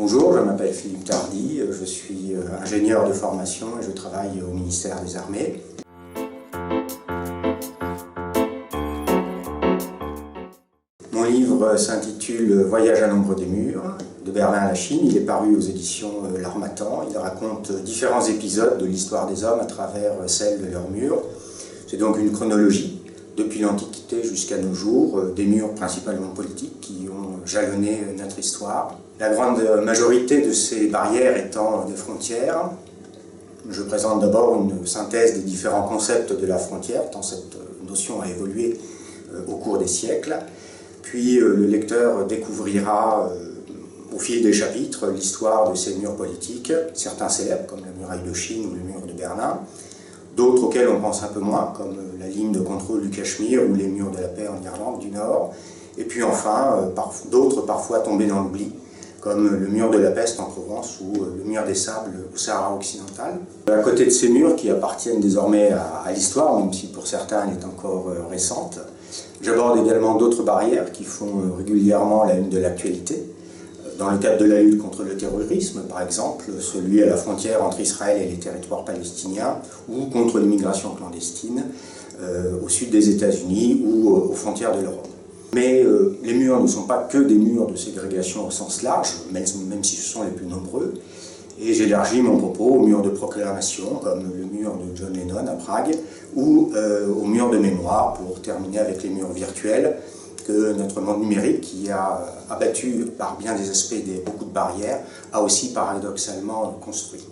Bonjour, je m'appelle Philippe Tardy, je suis ingénieur de formation et je travaille au ministère des Armées. Mon livre s'intitule « Voyage à l'ombre des murs » de Berlin à la Chine. Il est paru aux éditions L'Harmattan. Il raconte différents épisodes de l'histoire des hommes à travers celle de leurs murs. C'est donc une chronologie, depuis l'Antiquité jusqu'à nos jours, des murs principalement politiques qui ont jalonné notre histoire. La grande majorité de ces barrières étant des frontières. Je présente d'abord une synthèse des différents concepts de la frontière, tant cette notion a évolué au cours des siècles. Puis le lecteur découvrira au fil des chapitres l'histoire de ces murs politiques, certains célèbres comme la muraille de Chine ou le mur de Berlin, d'autres auxquels on pense un peu moins, comme la ligne de contrôle du Cachemire ou les murs de la paix en Irlande du Nord, et puis enfin d'autres parfois tombés dans l'oubli, comme le mur de la peste en Provence ou le mur des sables au Sahara occidental. À côté de ces murs qui appartiennent désormais à l'histoire, même si pour certains elle est encore récente, j'aborde également d'autres barrières qui font régulièrement la une de l'actualité. Dans le cadre de la lutte contre le terrorisme, par exemple, celui à la frontière entre Israël et les territoires palestiniens, ou contre l'immigration clandestine au sud des États-Unis ou aux frontières de l'Europe. Mais les murs ne sont pas que des murs de ségrégation au sens large, même si ce sont les plus nombreux. Et j'élargis mon propos aux murs de proclamation, comme le mur de John Lennon à Prague, ou aux murs de mémoire, pour terminer avec les murs virtuels, que notre monde numérique, qui a abattu par bien des aspects beaucoup de barrières, a aussi paradoxalement construit.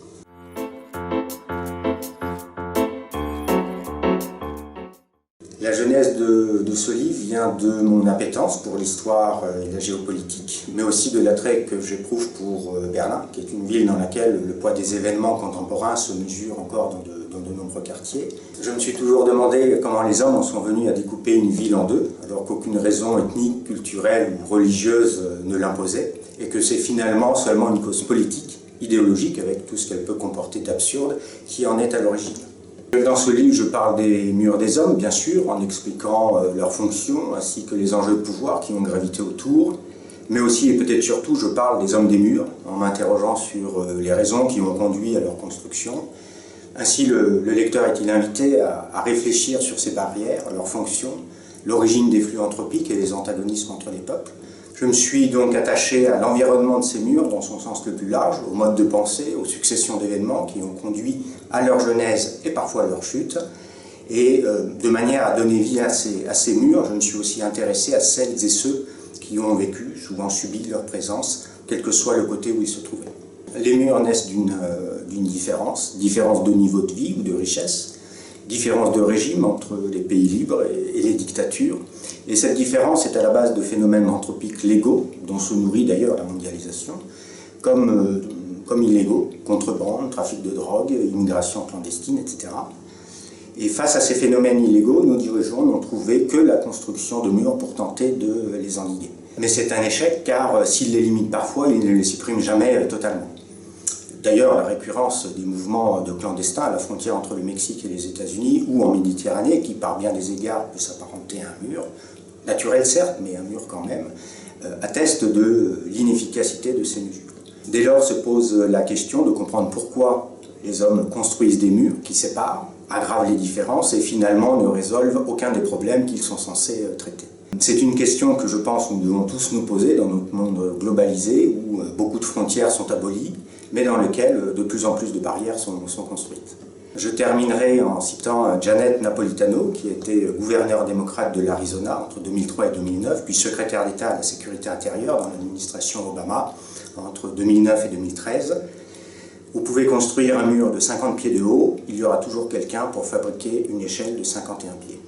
La genèse de ce livre vient de mon appétence pour l'histoire et la géopolitique, mais aussi de l'attrait que j'éprouve pour Berlin, qui est une ville dans laquelle le poids des événements contemporains se mesure encore dans de nombreux quartiers. Je me suis toujours demandé comment les hommes en sont venus à découper une ville en deux, alors qu'aucune raison ethnique, culturelle ou religieuse ne l'imposait, et que c'est finalement seulement une cause politique, idéologique, avec tout ce qu'elle peut comporter d'absurde, qui en est à l'origine. Dans ce livre, je parle des murs des hommes, bien sûr, en expliquant leurs fonctions, ainsi que les enjeux de pouvoir qui ont gravité autour, mais aussi, et peut-être surtout, je parle des hommes des murs, en m'interrogeant sur les raisons qui ont conduit à leur construction. Ainsi, le lecteur est-il invité à réfléchir sur ces barrières, leurs fonctions, l'origine des flux anthropiques et les antagonismes entre les peuples. Je me suis donc attaché à l'environnement de ces murs dans son sens le plus large, au mode de pensée, aux successions d'événements qui ont conduit à leur genèse et parfois à leur chute. Et de manière à donner vie à ces murs, je me suis aussi intéressé à celles et ceux qui ont vécu, souvent subi leur présence, quel que soit le côté où ils se trouvaient. Les murs naissent d'une différence de niveau de vie ou de richesse, différence de régime entre les pays libres et les dictatures. Et cette différence est à la base de phénomènes anthropiques légaux, dont se nourrit d'ailleurs la mondialisation, comme illégaux, contrebande, trafic de drogue, immigration clandestine, etc. Et face à ces phénomènes illégaux, nos dirigeants n'ont trouvé que la construction de murs pour tenter de les endiguer. Mais c'est un échec car s'ils les limitent parfois, ils ne les suppriment jamais totalement. D'ailleurs, la récurrence des mouvements de clandestins à la frontière entre le Mexique et les États-Unis ou en Méditerranée, qui par bien des égards peut s'apparenter à un mur, naturel certes, mais un mur quand même, atteste de l'inefficacité de ces mesures. Dès lors se pose la question de comprendre pourquoi les hommes construisent des murs qui séparent, aggravent les différences et finalement ne résolvent aucun des problèmes qu'ils sont censés traiter. C'est une question que je pense nous devons tous nous poser dans notre monde globalisé où beaucoup de frontières sont abolies, mais dans lequel de plus en plus de barrières sont construites. Je terminerai en citant Janet Napolitano, qui était gouverneur démocrate de l'Arizona entre 2003 et 2009, puis secrétaire d'État à la sécurité intérieure dans l'administration Obama entre 2009 et 2013. Vous pouvez construire un mur de 50 pieds de haut, il y aura toujours quelqu'un pour fabriquer une échelle de 51 pieds.